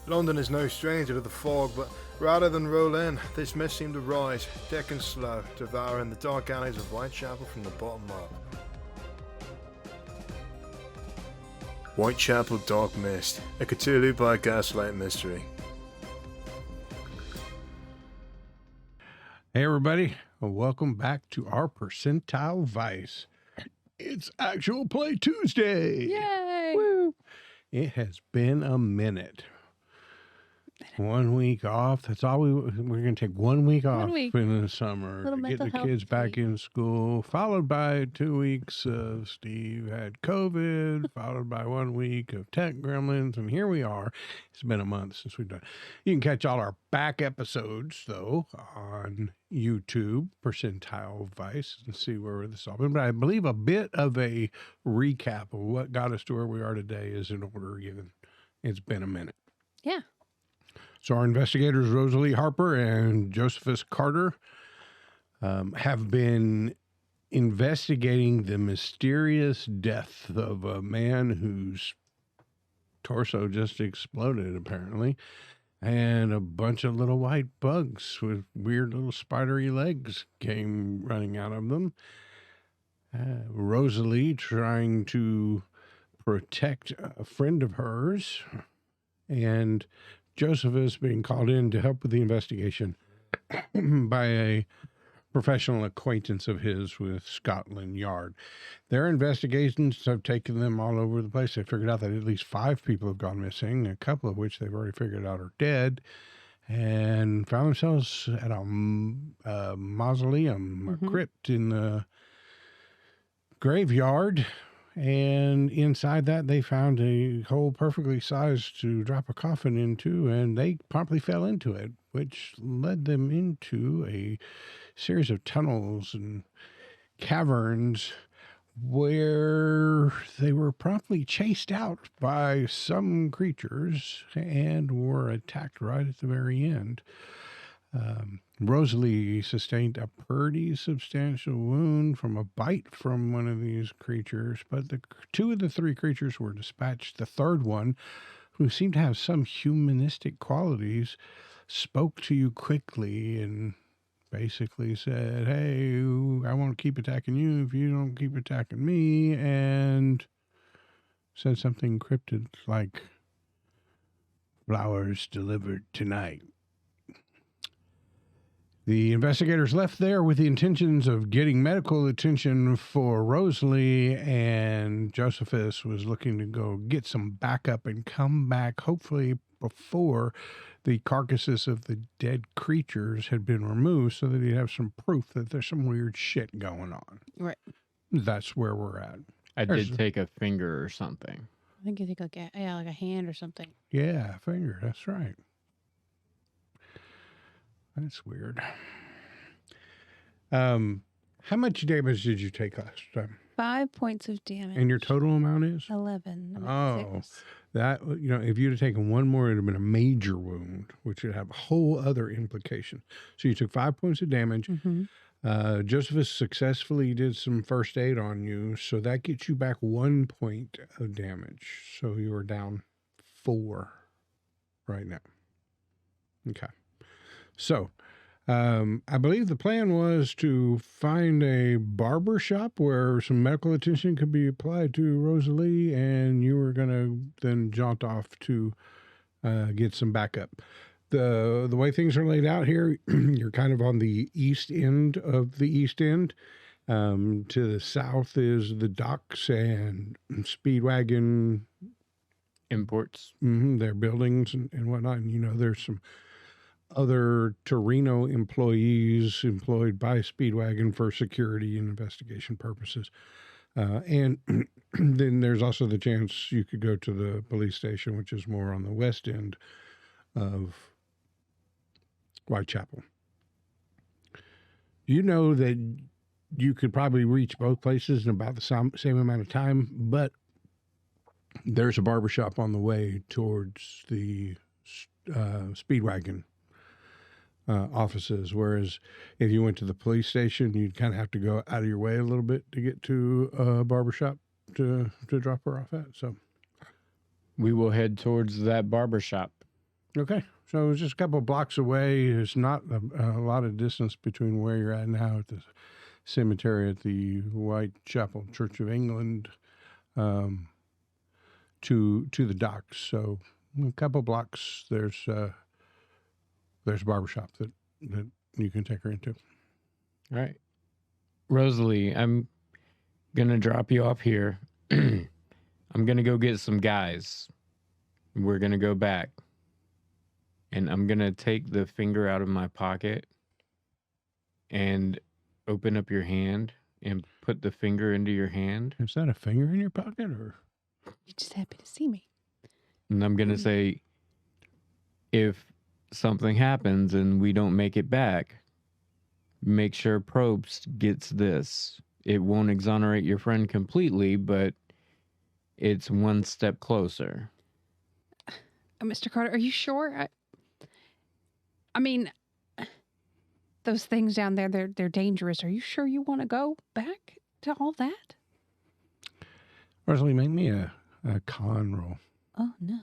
London is no stranger to the fog, but rather than roll in, this mist seemed to rise, thick and slow, devouring the dark alleys of Whitechapel from the bottom up. Whitechapel Dark Mist, a Cthulhu by Gaslight mystery. Hey everybody, welcome back to our Percentile Vice. It's Actual Play Tuesday! Yay! Woo! It has been a minute. 1 week off. That's all we're going to take 1 week off in the summer to get the kids back in school, followed by 2 weeks of Steve had COVID, followed by 1 week of tech gremlins, and here we are. It's been a month since we've done. You can catch all our back episodes, though, on YouTube, Percentile Vice, and see where this all been. But I believe a bit of a recap of what got us to where we are today is in order, given it's been a minute. Yeah. So our investigators, Rosalee Harper and Josephus Carter, have been investigating the mysterious death of a man whose torso just exploded, apparently, and a bunch of little white bugs with weird little spidery legs came running out of them. Rosalee trying to protect a friend of hers, and Josephus being called in to help with the investigation by a professional acquaintance of his with Scotland Yard. Their investigations have taken them all over the place. They figured out that at least 5 people have gone missing, a couple of which they've already figured out are dead, and found themselves at a mausoleum, a crypt in the graveyard. And inside that, they found a hole perfectly sized to drop a coffin into, and they promptly fell into it, which led them into a series of tunnels and caverns where they were promptly chased out by some creatures and were attacked right at the very end. Rosalee sustained a pretty substantial wound from a bite from one of these creatures, but 2 of the 3 creatures were dispatched. The third one, who seemed to have some humanistic qualities, spoke to you quickly and basically said, hey, I won't keep attacking you if you don't keep attacking me, and said something cryptic like, flowers delivered tonight. The investigators left there with the intentions of getting medical attention for Rosalee, and Josephus was looking to go get some backup and come back, hopefully before the carcasses of the dead creatures had been removed, so that he'd have some proof that there's some weird shit going on. Right. That's where we're at. I did take a finger or something. I think you take like a hand or something. Yeah, finger. That's right. That's weird. How much damage did you take last time? 5 points of damage. And your total amount is? 11. Oh, that, if you'd have taken one more, it would have been a major wound, which would have a whole other implication. So you took 5 points of damage. Mm-hmm. Josephus successfully did some first aid on you, so that gets you back 1 point of damage. So you are down 4 right now. Okay. So, I believe the plan was to find a barber shop where some medical attention could be applied to Rosalee, and you were going to then jaunt off to get some backup. The way things are laid out here, you're kind of on the east end of the East End. To the south is the docks and Speedwagon Imports. Their buildings and whatnot. And, there's some other Torino employees employed by Speedwagon for security and investigation purposes. And then there's also the chance you could go to the police station, which is more on the west end of Whitechapel. You know that you could probably reach both places in about the same amount of time, but there's a barbershop on the way towards the Speedwagon offices, whereas if you went to the police station, you'd kind of have to go out of your way a little bit to get to a barbershop to drop her off at. So we will head towards that barbershop. Okay, so it's just a couple of blocks away. There's not a lot of distance between where you're at now at the cemetery at the Whitechapel Church of England to the docks. So a couple of blocks, there's a barbershop that you can take her into. All right. Rosalee, I'm going to drop you off here. I'm going to go get some guys. We're going to go back. And I'm going to take the finger out of my pocket and open up your hand and put the finger into your hand. Is that a finger in your pocket or? You're just happy to see me. And I'm going to say, if something happens and we don't make it back, make sure Probst gets this. It won't exonerate your friend completely, but it's one step closer. Mr. Carter, are you sure? I mean, those things down there, they're dangerous. Are you sure you want to go back to all that? Rosalee, make me a con roll. Oh, no.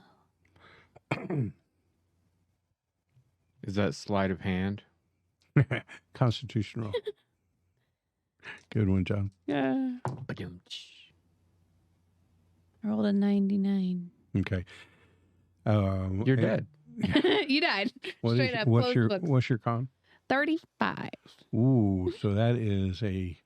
Is that sleight of hand? Constitution roll. Good one, John. Yeah. I rolled a 99. Okay. You're dead. You died. Straight up. What's your con? 35. Ooh, so that is a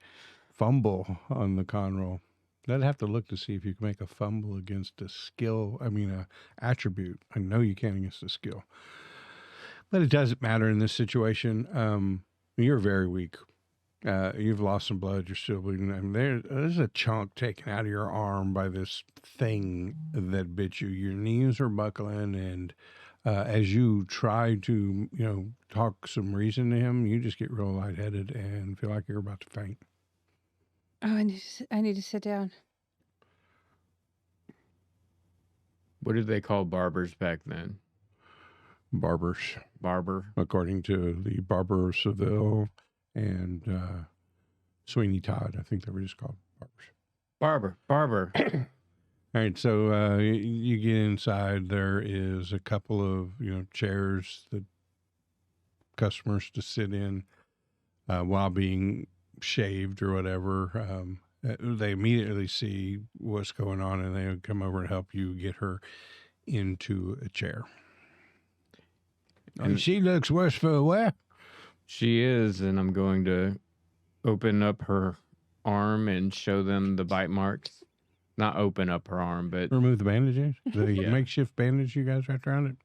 fumble on the con roll. I'd have to look to see if you can make a fumble against a skill. I mean, a attribute. I know you can against a skill, but it doesn't matter in this situation. You're very weak. You've lost some blood. You're still bleeding. I mean, there's a chunk taken out of your arm by this thing that bit you. Your knees are buckling, and as you try to, talk some reason to him, you just get real lightheaded and feel like you're about to faint. Oh, I need to sit down. What did they call barbers back then? Barbers. Barber. According to the Barber of Seville and Sweeney Todd, I think they were just called barbers. Barber. All right, so you get inside. There is a couple of chairs that customers to sit in while being shaved or whatever. They immediately see what's going on, and they come over and help you get her into a chair. And she looks worse for wear. She is, and I'm going to open up her arm and show them the bite marks. Not open up her arm, but remove the bandages. The Yeah. makeshift bandage you guys wrapped around it.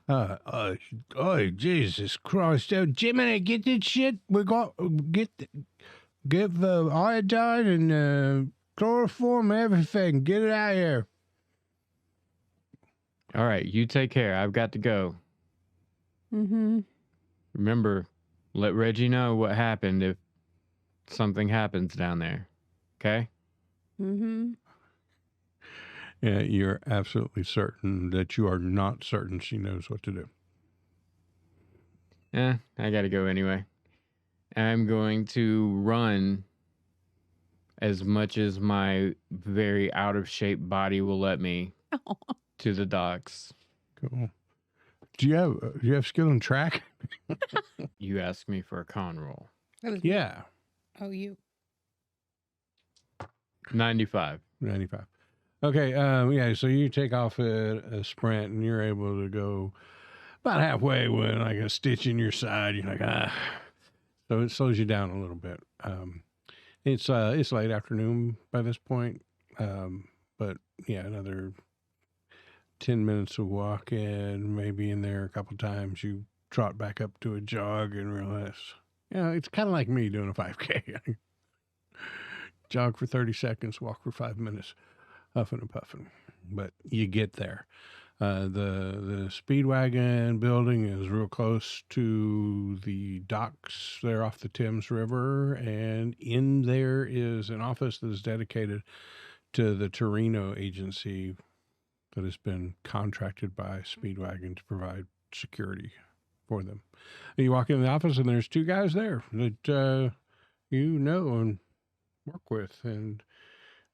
Oh, Jesus Christ! Jiminy, get this shit. We got get the iodine and chloroform, everything. Get it out of here. all right, you take care. I've got to go. Mm-hmm. Remember, let Reggie know what happened if something happens down there. Okay? Mm-hmm. Yeah, you're absolutely certain that you are not certain she knows what to do. I gotta go anyway. I'm going to run as much as my very out of shape body will let me to the docks. Cool. Do you have skill in track? You asked me for a con roll. Yeah. Oh, you. 95. 95. Okay, yeah, so you take off a sprint and you're able to go about halfway with like a stitch in your side. You're like, so it slows you down a little bit. It's late afternoon by this point, but yeah, another 10 minutes of walking, maybe in there a couple times. You trot back up to a jog and realize, it's kind of like me doing a 5K. Jog for 30 seconds, walk for 5 minutes. Huffing and puffing, but you get there. The Speedwagon building is real close to the docks there off the Thames River, and in there is an office that is dedicated to the Torino agency that has been contracted by Speedwagon to provide security for them. And you walk in the office, and there's two guys there that you know and work with, and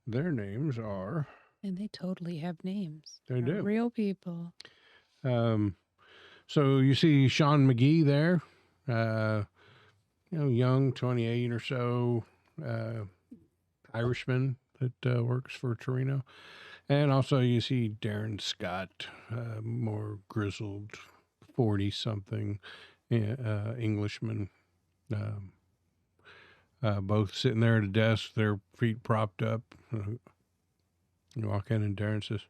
their names are... And they totally have names. They They're do. real people. So you see Sean McGee there, young, 28 or so, Irishman that works for Torino. And also you see Darren Scott, more grizzled, 40-something Englishman. Both sitting there at a desk, their feet propped up. You walk in and Darren says,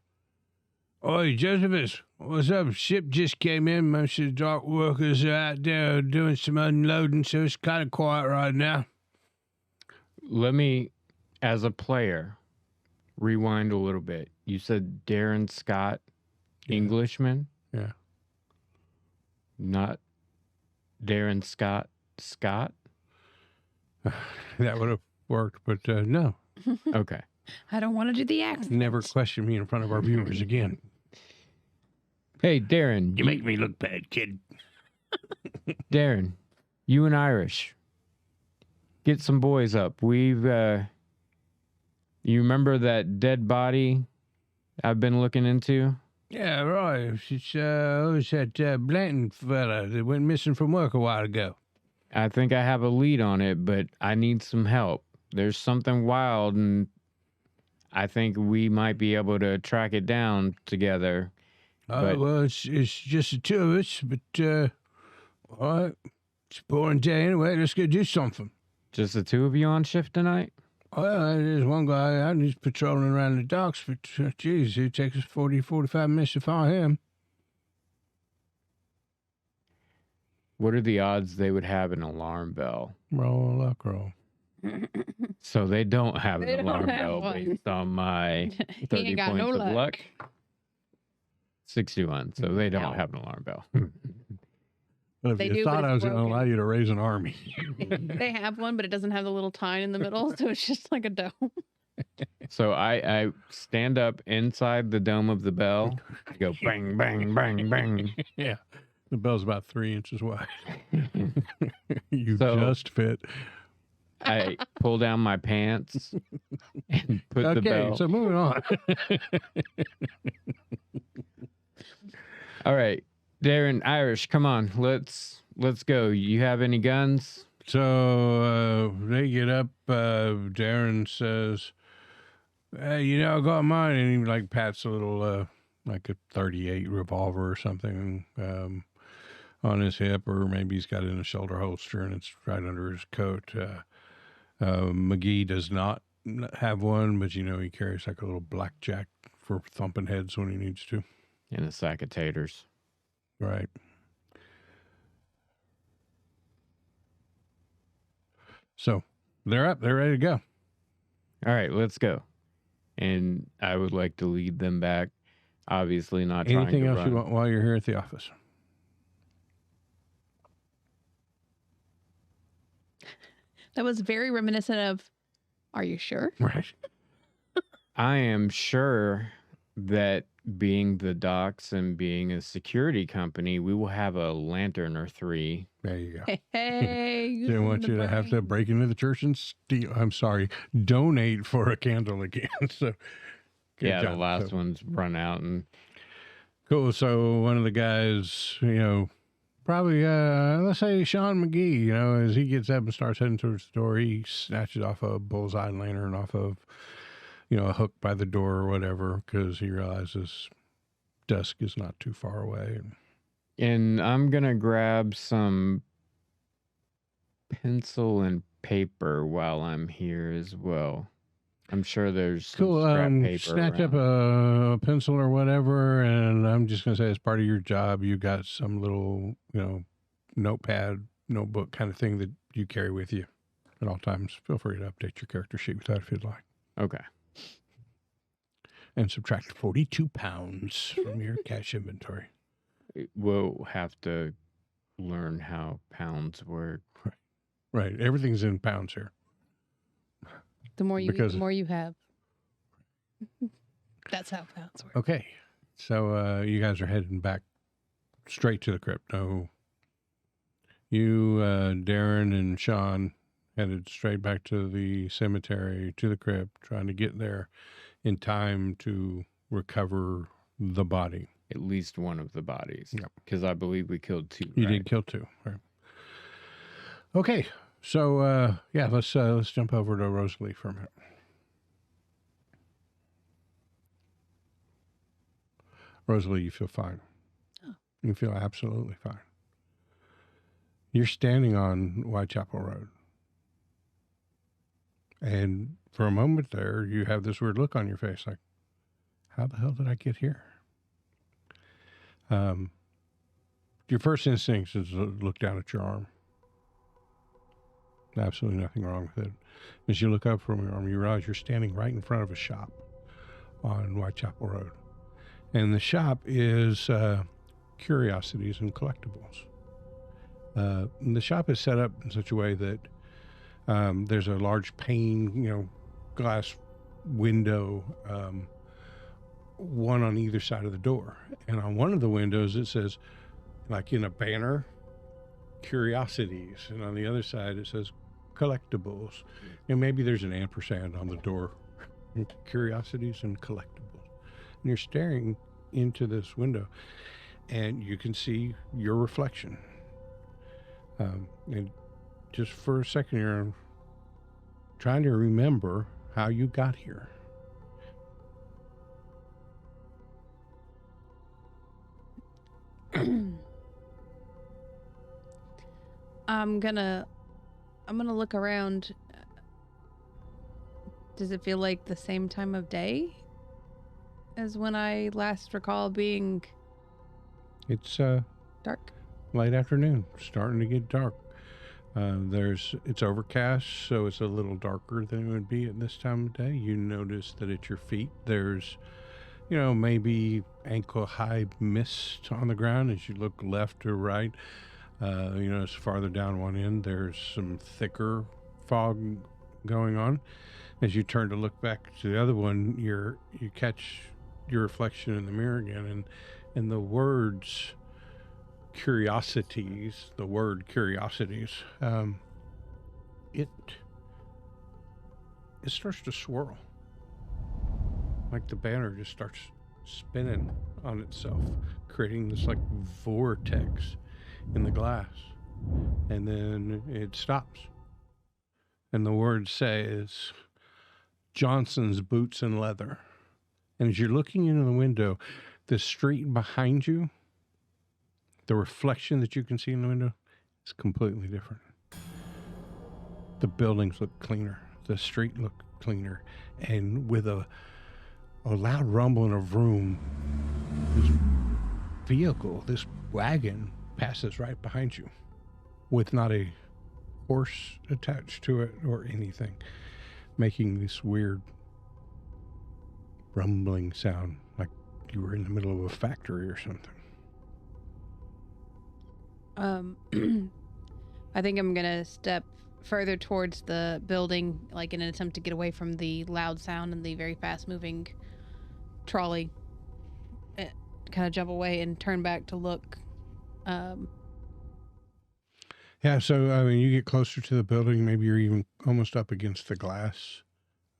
"Oi, Josephus, what's up? Ship just came in. Most of the dock workers are out there doing some unloading, so it's kind of quiet right now." Let me, as a player, rewind a little bit. You said Darren Scott, Yeah. Englishman? Yeah. Not Darren Scott? That would have worked, but no. Okay. I don't want to do the accent. Never question me in front of our viewers again. Hey, Darren. You make me look bad, kid. Darren, you and Irish, get some boys up. We've, you remember that dead body I've been looking into? Yeah, right. It's that Blanton fella that went missing from work a while ago. I think I have a lead on it, but I need some help. There's something wild, and I think we might be able to track it down together. Well, it's just the two of us, but all right. It's a boring day anyway. Let's go do something. Just the two of you on shift tonight? Well, there's one guy out and he's patrolling around the docks, but geez, it takes us 45 minutes to find him. What are the odds they would have an alarm bell? Roll a luck roll. So they don't have They an don't alarm have bell one. based on my He 30 ain't got points no of luck. luck. 61. So they don't No. have an alarm bell. Well, if They you do, thought but I it's was going to broken. allow you to raise an army. They have one, but it doesn't have the little tine in the middle, so it's just like a dome. So I stand up inside the dome of the bell. I go bang, bang, bang, bang. Yeah. The bell's about 3 inches wide. You So- just fit. I pull down my pants and put the Okay, bell. so moving on. All right, Darren, Irish, come on, let's go. You have any guns? So they get up. Darren says, "Hey, I got mine," and he like pats a little like a 38 revolver or something on his hip, or maybe he's got it in a shoulder holster and it's right under his coat. McGee does not have one, but he carries like a little blackjack for thumping heads when he needs to. And a sack of taters. Right. So they're up. They're ready to go. All right, let's go. And I would like to lead them back. Obviously not trying Anything to else run. you want while you're here at the office? That was very reminiscent of, are you sure? Right. I am sure that being the docks and being a security company, we will have a lantern or three. There you go. Hey, They want you to have to break into the church and donate for a candle again. So, good Yeah, the job. last So, one's run out, and cool. So one of the guys, probably, let's say Sean McGee, as he gets up and starts heading towards the door, he snatches off a bullseye lantern off of, a hook by the door or whatever, because he realizes dusk is not too far away. and I'm gonna grab some pencil and paper while I'm here as well. I'm sure there's some Cool. scrap paper Snatch up around. a pencil or whatever, and I'm just gonna say, as part of your job, you got some little, notepad, notebook kind of thing that you carry with you at all times. Feel free to update your character sheet with that if you'd like, Okay. and subtract 42 pounds from your cash inventory. We'll have to learn how pounds work. Right, everything's in pounds here. The more you eat, Because- the more you have. That's how pounds work. Okay, so you guys are heading back straight to the crypt. No, you, Darren, and Sean headed straight back to the cemetery, to the crypt, trying to get there in time to recover the body. at least one of the bodies. Yep. Because I believe we killed 2. You right? did kill 2. Right. Okay, so let's jump over to Rosalee for a minute. Rosalee, you feel fine. Oh. You feel absolutely fine. You're standing on Whitechapel Road. And for a moment there, you have this weird look on your face, like, how the hell did I get here? Your first instinct is to look down at your arm. Absolutely nothing wrong with it. As you look up from your arm, you realize you're standing right in front of a shop on Whitechapel Road. And the shop is Curiosities and Collectibles. And the shop is set up in such a way that there's a large pane, glass window, one on either side of the door. And on one of the windows, it says, like in a banner, Curiosities. And on the other side, it says Collectibles. And maybe there's an ampersand on the door. Curiosities and Collectibles. And you're staring into this window, and you can see your reflection. And just for a second, you're trying to remember how you got here. I'm gonna look around. Does it feel like the same time of day as when I last recall being It's dark? late afternoon, starting to get dark. It's overcast, so it's a little darker than it would be at this time of day. You notice that at your feet there's, maybe ankle-high mist on the ground as you look left or right. As farther down one end, there's some thicker fog going on. As you turn to look back to the other one, you catch your reflection in the mirror again, and the words curiosities, it starts to swirl. Like the banner just starts spinning on itself, creating this like vortex in the glass. And then it stops. And the word says, Johnson's Boots and Leather. And as you're looking into the window, the street behind you, the reflection that you can see in the window is completely different. The buildings look cleaner. The street looked cleaner. And with a loud rumble in a room, this vehicle, this wagon, passes right behind you with not a horse attached to it or anything, making this weird rumbling sound like you were in the middle of a factory or something. I think I'm gonna step further towards the building, like in an attempt to get away from the loud sound and the very fast-moving trolley. Kind of jump away and turn back to look. Yeah, so you get closer to the building. Maybe you're even almost up against the glass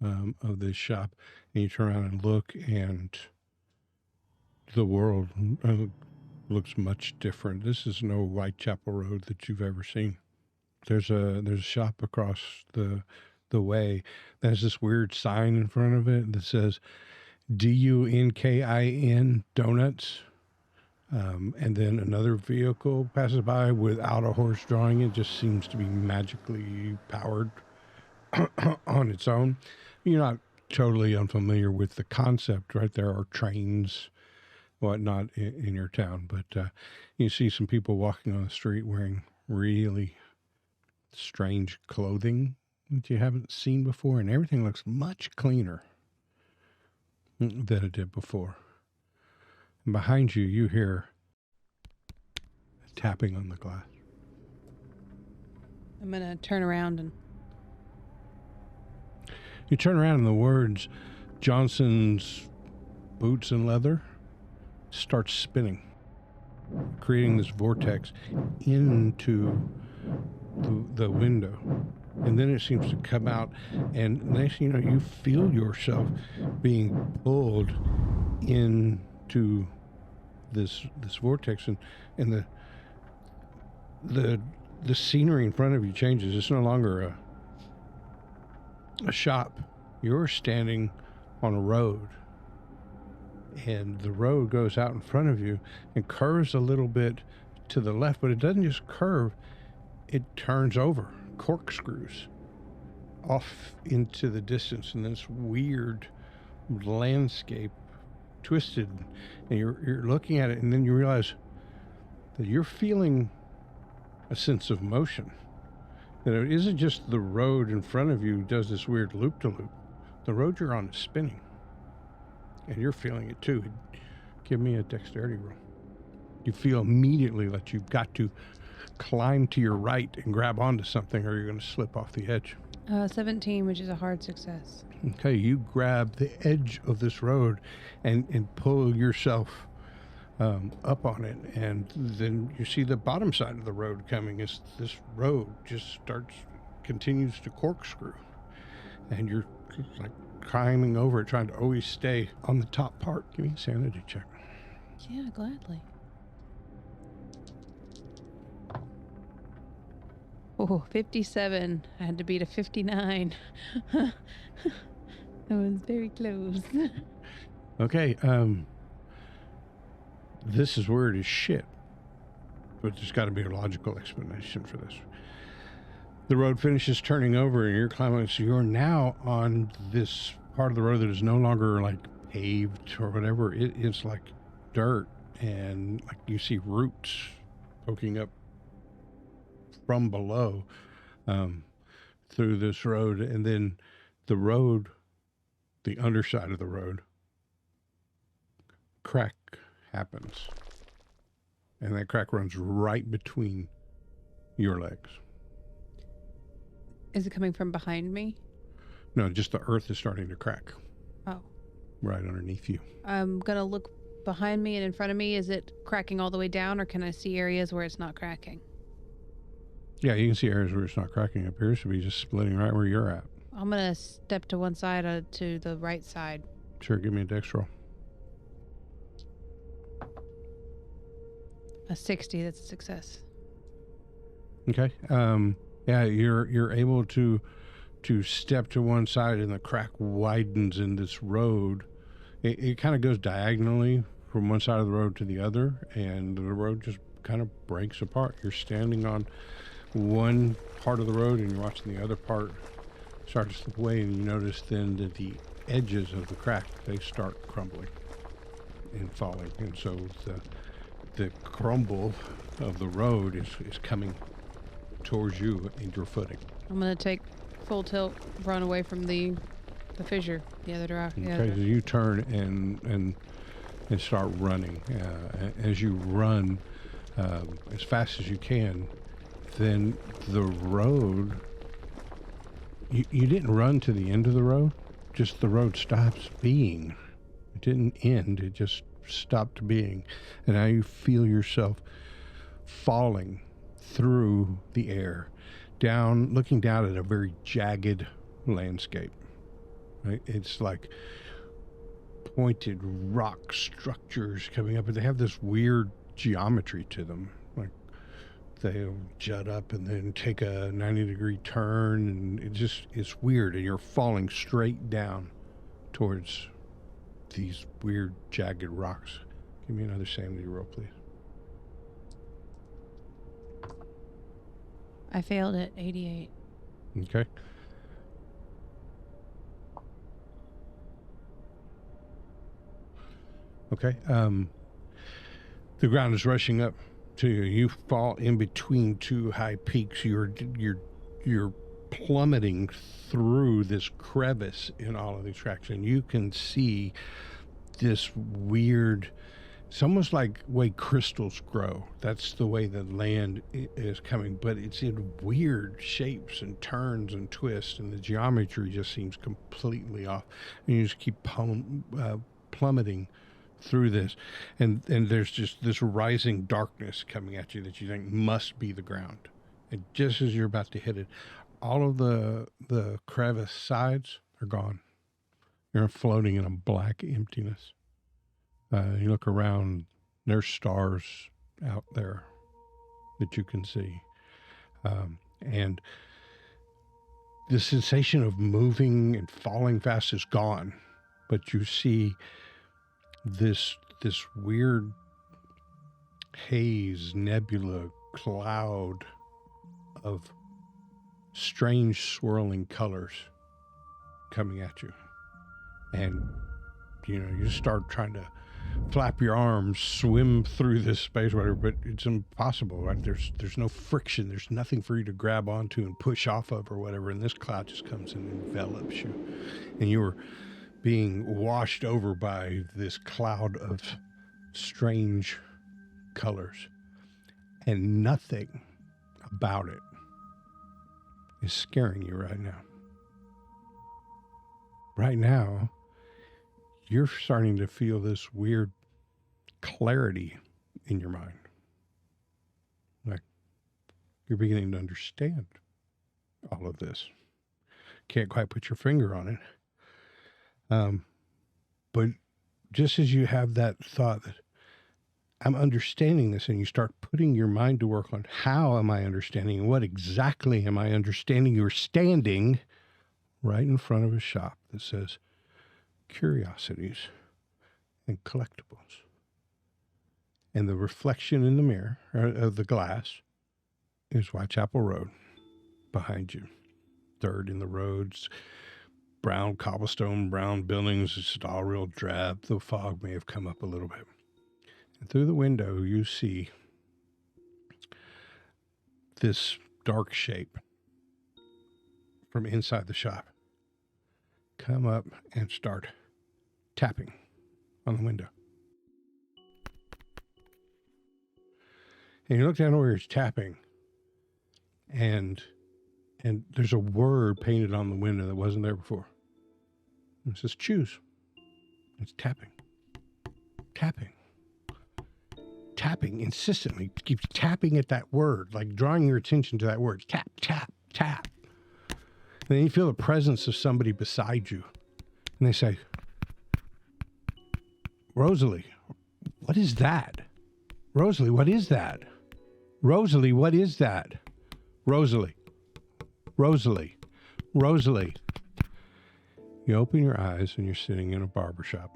of this shop, and you turn around and look, and the world looks much different. This is no Whitechapel Road that you've ever seen. There's a shop across the way that has this weird sign in front of it that says DUNKIN Donuts. And then another vehicle passes by without a horse drawing it. Just seems to be magically powered on its own. You're not totally unfamiliar with the concept, right? There are trains, whatnot in your town, but you see some people walking on the street wearing really strange clothing that you haven't seen before, and everything looks much cleaner than it did before. And behind you, you hear tapping on the glass. I'm gonna turn around and You turn around and the words Johnson's Boots and Leather starts spinning, creating this vortex into the window. And then it seems to come out, and next thing you know, you feel yourself being pulled into this vortex, and the scenery in front of you changes. It's no longer a shop. You're standing on a road, and the road goes out in front of you and curves a little bit to the left, but it doesn't just curve, it turns over, corkscrews off into the distance in this weird landscape, twisted, and you're looking at it, and then you realize that you're feeling a sense of motion. That it isn't just the road in front of you does this weird loop-to-loop. The road you're on is spinning, and you're feeling it too. Give me a dexterity roll. You feel immediately that you've got to climb to your right and grab onto something, or you're going to slip off the edge. 17, which is a hard success. Okay, you grab the edge of this road and pull yourself up on it, and then you see the bottom side of the road coming as this road just continues to corkscrew, and you're like climbing over it, trying to always stay on the top part. Give me a sanity check. Yeah, gladly. Oh, 57. I had to beat a 59. That was very close. Okay, this is weird as shit, but there's got to be a logical explanation for this. The road finishes turning over, and you're climbing, so you're now on this part of the road that is no longer like paved or whatever. It's like dirt, and like you see roots poking up from below through this road, and then the road, the underside of the road, crack happens, and that crack runs right between your legs. Is it coming from behind me? No, just the earth is starting to crack. Oh. Right underneath you. I'm going to look behind me and in front of me. Is it cracking all the way down, or can I see areas where it's not cracking? Yeah, you can see areas where it's not cracking. It appears to be just splitting right where you're at. I'm going to step to one side, to the right side. Sure, give me a dex roll. A 60, that's a success. Okay. Yeah, you're able to step to one side, and the crack widens in this road. It kind of goes diagonally from one side of the road to the other, and the road just kind of breaks apart. You're standing on one part of the road, and you're watching the other part start to slip away, and you notice then that the edges of the crack, they start crumbling and falling, and so the crumble of the road is coming towards you and your footing. I'm going to take full tilt, run away from the fissure, the other direction. Okay, so you turn and start running. As you run as fast as you can, then the road, you didn't run to the end of the road, just the road stops being. It didn't end, it just stopped being. And now you feel yourself falling through the air, down, looking down at a very jagged landscape. Right? It's like pointed rock structures coming up, and they have this weird geometry to them. Like they'll jut up and then take a 90-degree turn, and it's weird, and you're falling straight down towards these weird jagged rocks. Give me another sanity roll, please. I failed at 88. Okay. Okay. The ground is rushing up to you. You fall in between two high peaks. You're plummeting through this crevice in all of these tracks, and you can see this weird, it's almost like the way crystals grow. That's the way the land is coming, but it's in weird shapes and turns and twists, and the geometry just seems completely off. And you just keep plummeting through this, and there's just this rising darkness coming at you that you think must be the ground. And just as you're about to hit it, all of the crevice sides are gone. You're floating in a black emptiness. You look around, There's stars out there that you can see. And the sensation of moving and falling fast is gone. But you see this weird haze, nebula, cloud of strange swirling colors coming at you. And, you just start trying to flap your arms, swim through this space, whatever, but it's impossible, right? There's no friction. There's nothing for you to grab onto and push off of or whatever. And this cloud just comes and envelops you. And you're being washed over by this cloud of strange colors. And nothing about it is scaring you right now. Right now, you're starting to feel this weird clarity in your mind. Like you're beginning to understand all of this. Can't quite put your finger on it. But just as you have that thought that I'm understanding this, and you start putting your mind to work on how am I understanding, what exactly am I understanding, you're standing right in front of a shop that says curiosities and collectibles. And the reflection in the mirror of the glass is Whitechapel Road behind you. Dirt in the roads, brown cobblestone, brown buildings. It's all real drab. The fog may have come up a little bit. And through the window, you see this dark shape from inside the shop come up and start tapping on the window. And you look down where he's tapping, and there's a word painted on the window that wasn't there before. It says choose. It's tapping. Tapping. Tapping insistently. Keep tapping at that word, like drawing your attention to that word. Tap, tap, tap. And then you feel the presence of somebody beside you. And they say, Rosalee, what is that? Rosalee, what is that? Rosalee, what is that? Rosalee, Rosalee, Rosalee. You open your eyes and you're sitting in a barber shop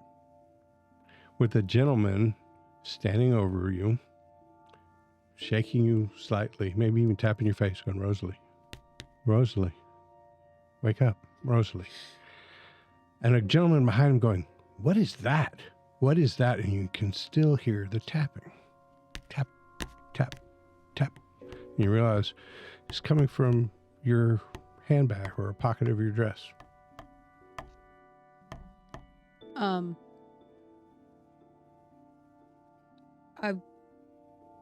with a gentleman standing over you, shaking you slightly, maybe even tapping your face, going, Rosalee, Rosalee, wake up, Rosalee. And a gentleman behind him going, what is that? What is that? And you can still hear the tapping. Tap, tap, tap. And you realize it's coming from your handbag or a pocket of your dress. I'm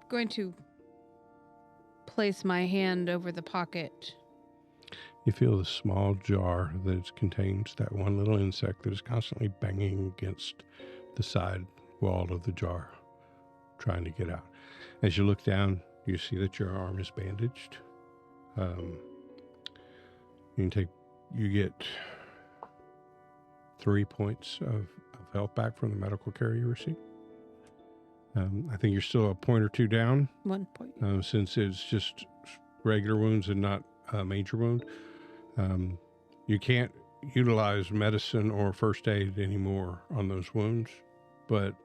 going to place my hand over the pocket. You feel the small jar that contains that one little insect that is constantly banging against the side wall of the jar, trying to get out. As you look down, you see that your arm is bandaged. You get 3 points of health back from the medical care you received. I think you're still a point or two down. 1 point. Since it's just regular wounds and not a major wound. You can't utilize medicine or first aid anymore on those wounds, but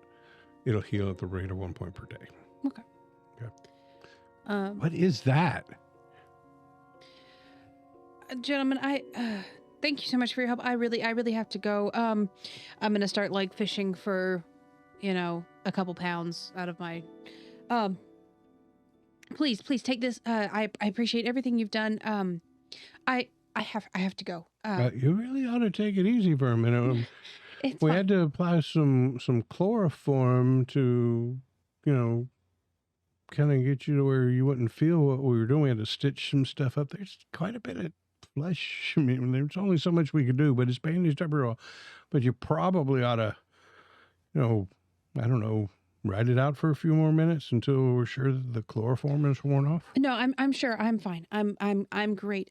it'll heal at the rate of 1 point per day. Okay. What is that? Gentlemen, I thank you so much for your help. I really have to go. I'm gonna start like fishing for, a couple pounds out of my. Please take this. I appreciate everything you've done. I have to go. You really ought to take it easy for a minute. We had to apply some chloroform to, kind of get you to where you wouldn't feel what we were doing. We had to stitch some stuff up. There's quite a bit of flesh. I mean, there's only so much we could do, but it's bandaged up real well. But you probably ought to, I don't know, ride it out for a few more minutes until we're sure that the chloroform is worn off? No, I'm sure I'm fine. I'm great.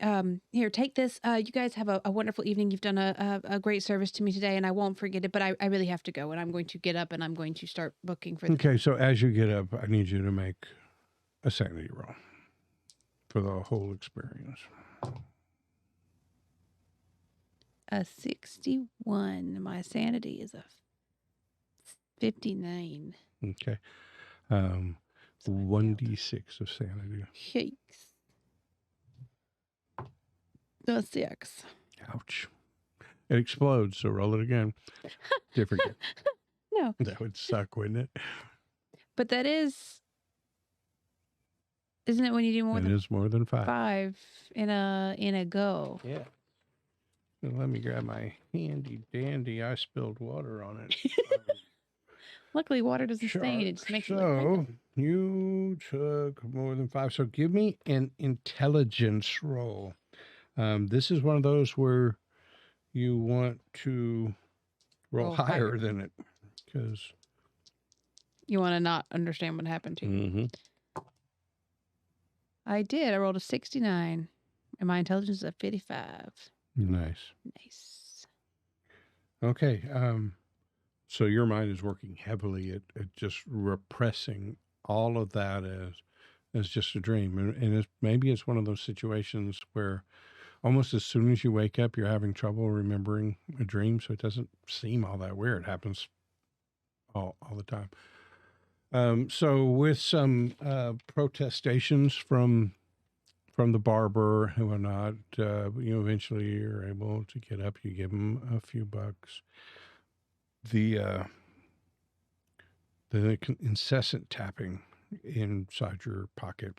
Here, take this. You guys have a wonderful evening. You've done a great service to me today, and I won't forget it. But I really have to go, and I'm going to get up and I'm going to start booking for. Okay, so as you get up, I need you to make a sanity roll for the whole experience. A 61. My sanity is a 59. Okay. 1d6 of sanity. Yikes. A 6. Ouch. It explodes, so roll it again. Different game. No. That would suck, wouldn't it? But that is... Isn't it when you do more It than is more than 5. 5 in a go? Yeah. Well, let me grab my handy dandy. I spilled water on it. Luckily, water doesn't stain. It just makes it look So like you took more than 5. So give me an intelligence roll. This is one of those where you want to roll higher than it because you want to not understand what happened to you. Mm-hmm. I did. I rolled a 69, and my intelligence is a 55. Nice. Nice. Okay. So your mind is working heavily at just repressing all of that as just a dream. And maybe it's one of those situations where almost as soon as you wake up, you're having trouble remembering a dream. So it doesn't seem all that weird. It happens all the time. So with some protestations from the barber and whatnot, eventually you're able to get up. You give him a few bucks. The incessant tapping inside your pocket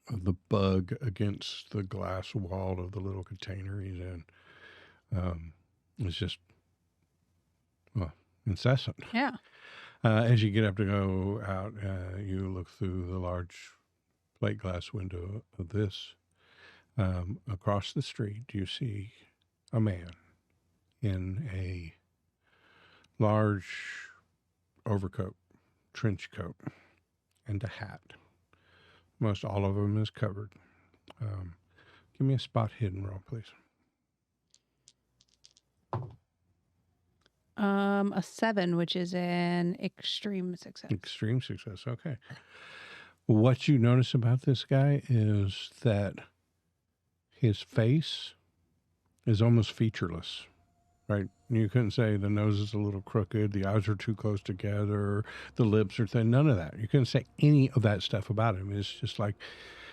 of the bug against the glass wall of the little container he's in is just incessant. Yeah. As you get up to go out, you look through the large plate glass window of this. Across the street, you see a man in a large overcoat, trench coat, and a hat. Most all of them is covered. Give me a spot hidden roll, please. A 7, which is an extreme success. Extreme success. Okay. What you notice about this guy is that his face is almost featureless, right? You couldn't say the nose is a little crooked, the eyes are too close together, the lips are thin, none of that. You couldn't say any of that stuff about him. It's just like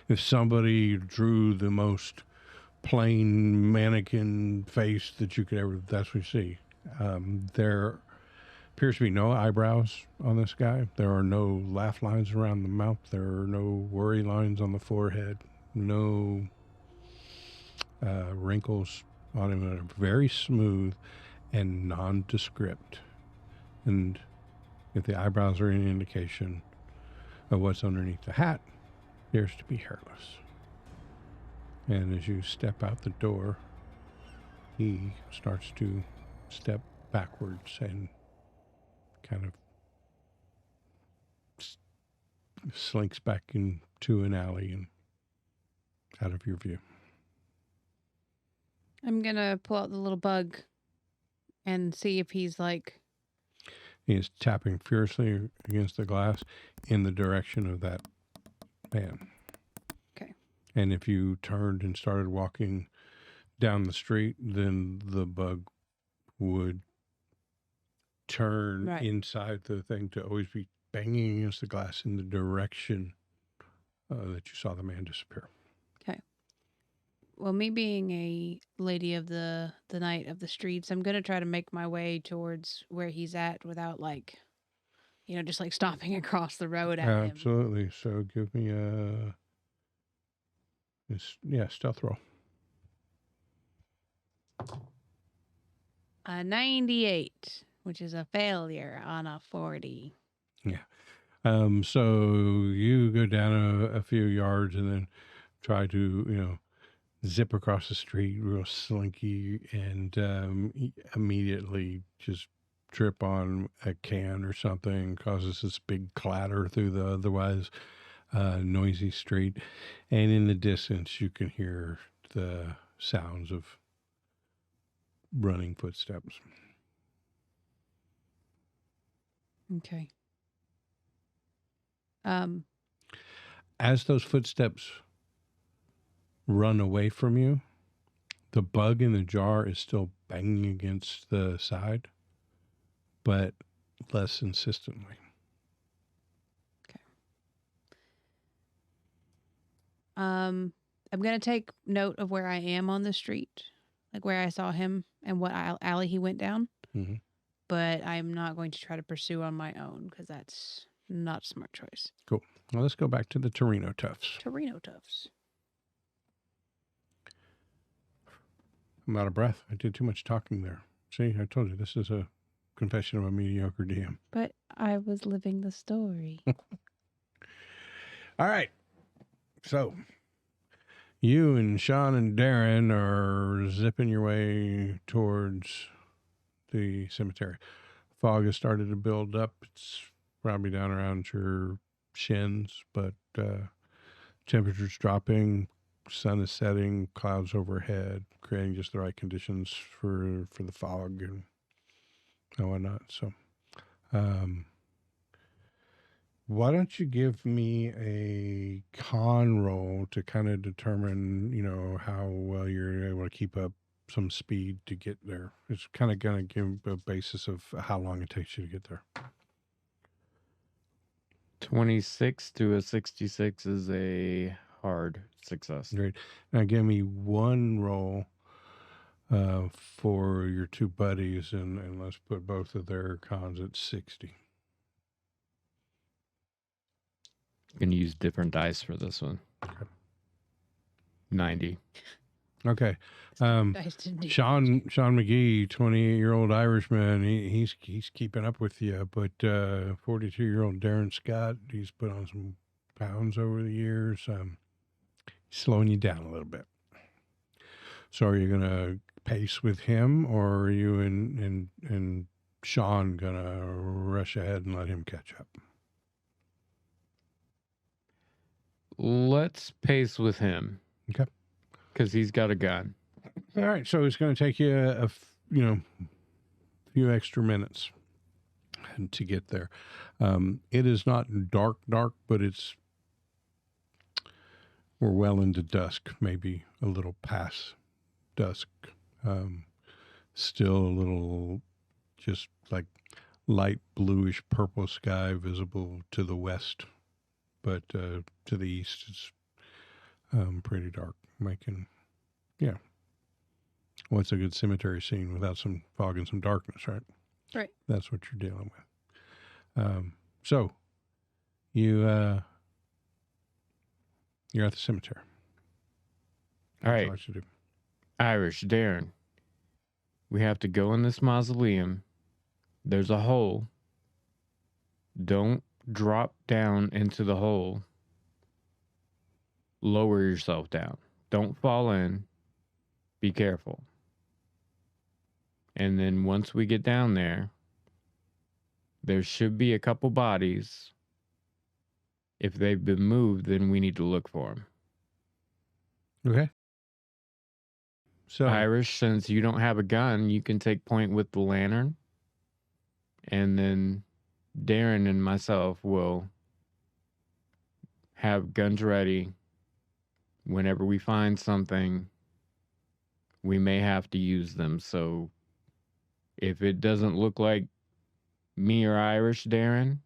if somebody drew the most plain mannequin face that you could ever, that's what you see. There appears to be no eyebrows on this guy. There are no laugh lines around the mouth. There are no worry lines on the forehead. No wrinkles on him. That are very smooth and nondescript. And if the eyebrows are any indication of what's underneath the hat, appears to be hairless. And as you step out the door, he starts to step backwards and kind of slinks back into an alley and out of your view. I'm going to pull out the little bug and see if he's like... He is tapping furiously against the glass in the direction of that man. Okay. And if you turned and started walking down the street, then the bug would turn inside the thing to always be banging against the glass in the direction that you saw the man disappear. Okay. Well, me being a lady of the night of the streets, I'm going to try to make my way towards where he's at without just like stomping across the road at him. Absolutely. So give me a stealth roll. A 98, which is a failure on a 40. Yeah. So you go down a few yards and then try to, zip across the street real slinky and immediately just trip on a can or something, causes this big clatter through the otherwise noisy street. And in the distance, you can hear the sounds of running footsteps. Okay. As those footsteps run away from you, the bug in the jar is still banging against the side, but less insistently. Okay. I'm going to take note of where I am on the street, like where I saw him and what alley he went down. Mm-hmm. But I'm not going to try to pursue on my own because that's not a smart choice. Cool. Well, let's go back to the Torino toughs. Torino toughs. I'm out of breath. I did too much talking there. See, I told you this is a confession of a mediocre DM. But I was living the story. All right. So you and Sean and Darren are zipping your way towards the cemetery. Fog has started to build up. It's probably down around your shins, but temperature's dropping. Sun is setting, clouds overhead, creating just the right conditions for the fog and whatnot. So, why don't you give me a con roll to kind of determine, how well you're able to keep up some speed to get there. It's kind of going to give a basis of how long it takes you to get there. 26 to a 66 is a hard success. Great. Now give me one roll for your two buddies, and let's put both of their cons at 60. I'm going to use different dice for this one. Okay. 90. Okay. Sean McGee, 28-year-old Irishman, he's keeping up with you, but 42-year-old Darren Scott, he's put on some pounds over the years. Slowing you down a little bit. So are you gonna pace with him, or are you and Sean gonna rush ahead and let him catch up? Let's pace with him. Okay. Because he's got a gun. All right, so it's going to take you a few extra minutes to get there. It is not dark, but we're well into dusk, maybe a little past dusk. Still a little just like light bluish purple sky visible to the west, but to the east it's pretty dark, making, what's a good cemetery scene without some fog and some darkness, right? Right. That's what you're dealing with. So you're at the cemetery. All right. What you do. Irish, Darren, we have to go in this mausoleum. There's a hole. Don't drop down into the hole. Lower yourself down. Don't fall in. Be careful. And then once we get down there, there should be a couple bodies. If they've been moved, then we need to look for them. Okay. So Irish, since you don't have a gun, you can take point with the lantern. And then Darren and myself will have guns ready. Whenever we find something, we may have to use them. So if it doesn't look like me or Irish, Darren,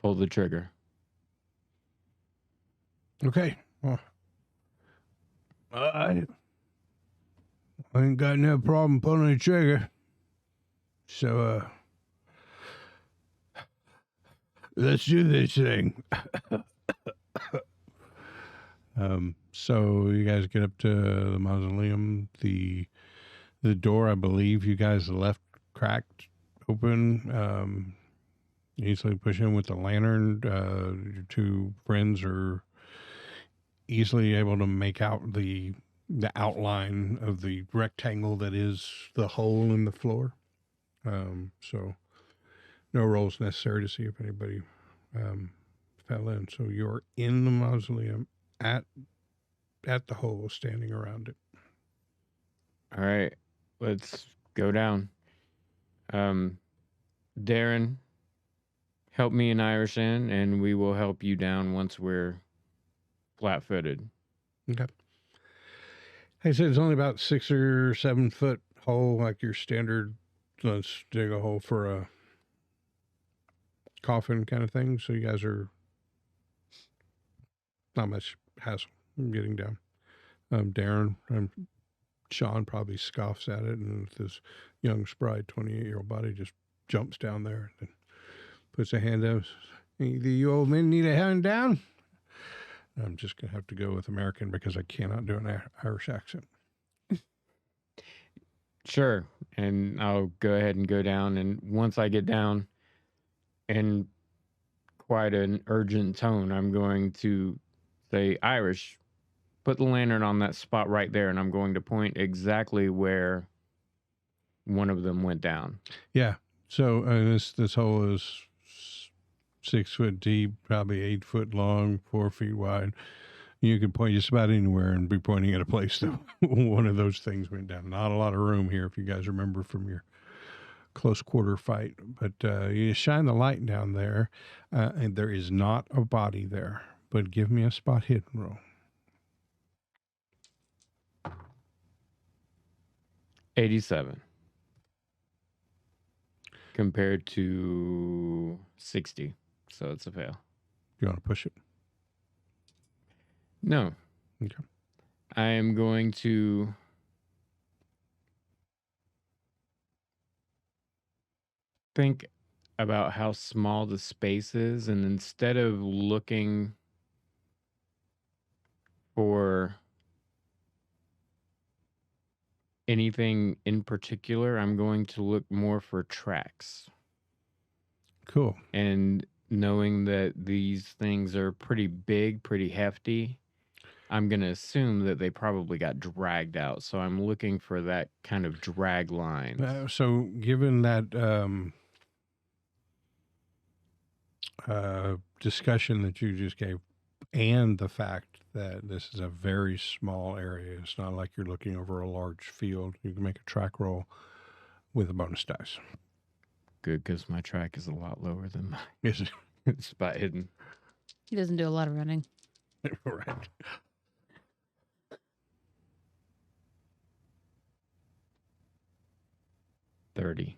pull the trigger. Okay. Well, I ain't got no problem pulling the trigger. So, let's do this thing. So you guys get up to the mausoleum. The door, I believe, you guys left cracked open. Easily push in with the lantern. Your two friends are easily able to make out the outline of the rectangle that is the hole in the floor. So no rolls necessary to see if anybody fell in. So you're in the mausoleum at the hole, standing around it. All right, let's go down. Darren, help me and Irish in, and we will help you down once we're flat-footed. Okay. I said it's only about 6 or 7 foot hole, like your standard. Let's dig a hole for a coffin kind of thing. So you guys are not much hassle getting down. Darren, Sean probably scoffs at it, and this young, spry 28-year-old body just jumps down there and puts a hand up. Either you old men need a hand down? I'm just going to have to go with American because I cannot do an Irish accent. Sure. And I'll go ahead and go down. And once I get down in quite an urgent tone, I'm going to say, Irish, put the lantern on that spot right there. And I'm going to point exactly where one of them went down. Yeah. So this hole is 6 foot deep, probably 8 foot long, 4 feet wide. You can point just about anywhere and be pointing at a place that one of those things went down. Not a lot of room here, if you guys remember from your close quarter fight. But you shine the light down there, and there is not a body there. But give me a spot hidden roll. 87. Compared to 60. So it's a fail. You want to push it? No. Okay. I am going to think about how small the space is, and instead of looking for anything in particular, I'm going to look more for tracks. Cool. And knowing that these things are pretty big, pretty hefty, I'm going to assume that they probably got dragged out. So I'm looking for that kind of drag line. So given that discussion that you just gave, and the fact that this is a very small area, it's not like you're looking over a large field, you can make a track roll with a bonus dice. Good, because my track is a lot lower than my Yes. spot hidden. He doesn't do a lot of running. Right. 30.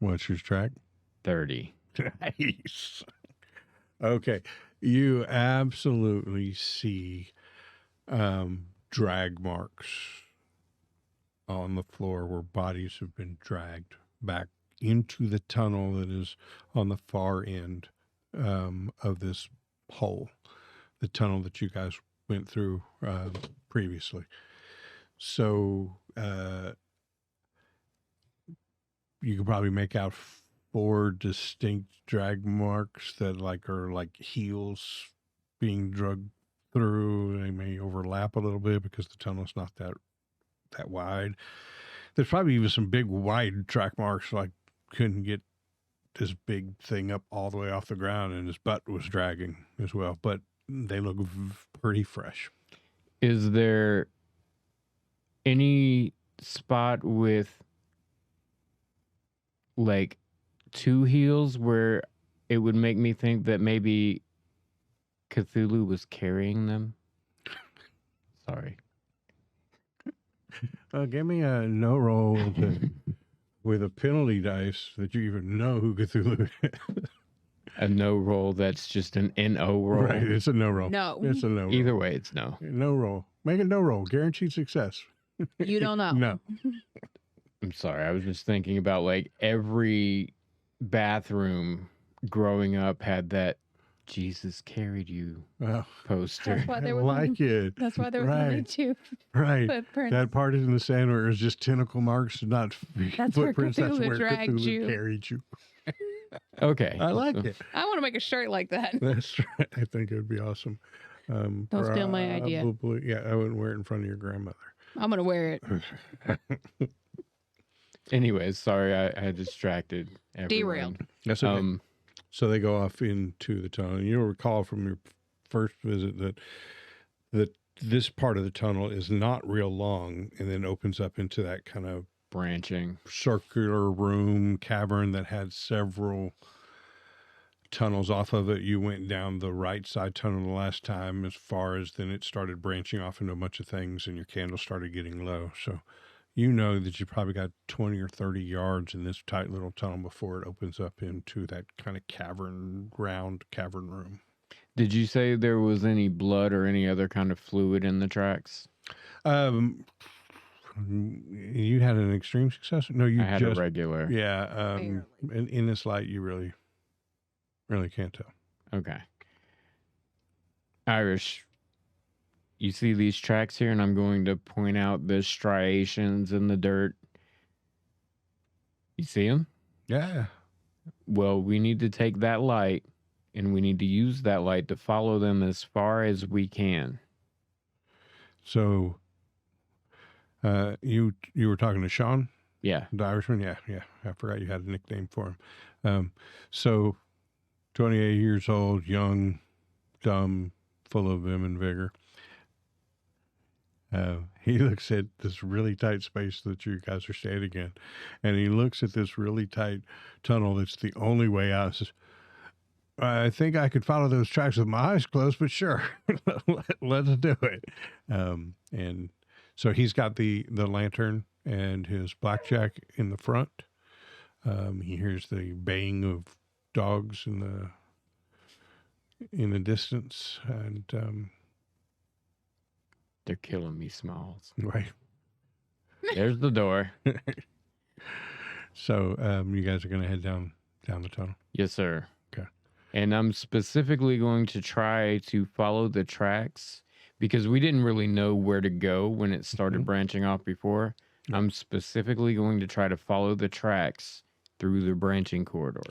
What's your track? 30. Nice. Okay. You absolutely see drag marks on the floor where bodies have been dragged back into the tunnel that is on the far end of this hole, the tunnel that you guys went through previously. So you could probably make out 4 distinct drag marks that are like heels being dragged through. They may overlap a little bit because the tunnel's not that wide. There's probably even some big wide track marks, like couldn't get this big thing up all the way off the ground, and his butt was dragging as well. But they look pretty fresh. Is there any spot with like 2 heels where it would make me think that maybe Cthulhu was carrying them? Sorry. Give me a no roll with a penalty dice that you even know who Cthulhu is. A no roll that's just an NO roll. Right, it's a no roll. No. It's a no roll. Either way, it's no. No roll. Make a no roll. Guaranteed success. You don't know. No. I'm sorry. I was just thinking about like every bathroom growing up had that Jesus carried you poster. That's why there was like it. That's why there was only 2 Right. footprints. That part in the sand where it was just tentacle marks, not That's where footprints. That's Cthulhu where dragged Cthulhu you. carried you. Okay. I like it. I want to make a shirt like that. That's right. I think it would be awesome. Don't steal my idea. Probably, yeah, I wouldn't wear it in front of your grandmother. I'm going to wear it. Anyways, sorry, I distracted everyone. Derailed. That's okay. So they go off into the tunnel. And you'll recall from your first visit that this part of the tunnel is not real long and then opens up into that kind of branching circular room cavern that had several tunnels off of it. You went down the right side tunnel the last time as far as then it started branching off into a bunch of things and your candle started getting low. So you know that you probably got 20 or 30 yards in this tight little tunnel before it opens up into that kind of round cavern room. Did you say there was any blood or any other kind of fluid in the tracks? You had an extreme success? No, you I had a regular. Yeah. In this light, you really can't tell. Okay. Irish, you see these tracks here, and I'm going to point out the striations in the dirt. You see them? Yeah. Well, we need to take that light, and we need to use that light to follow them as far as we can. So, you were talking to Sean? Yeah. The Irishman? Yeah. I forgot you had a nickname for him. So 28 years old, young, dumb, full of vim and vigor. He looks at this really tight space that you guys are standing in, and he looks at this really tight tunnel that's the only way out. Says, I think I could follow those tracks with my eyes closed, but sure, let's do it. And so he's got the lantern and his blackjack in the front. He hears the baying of dogs in the distance, and they're killing me, Smalls. right. There's the door. So you guys are going to head down the tunnel? Yes, sir. Okay. And I'm specifically going to try to follow the tracks because we didn't really know where to go when it started branching off before. I'm specifically going to try to follow the tracks through the branching corridor.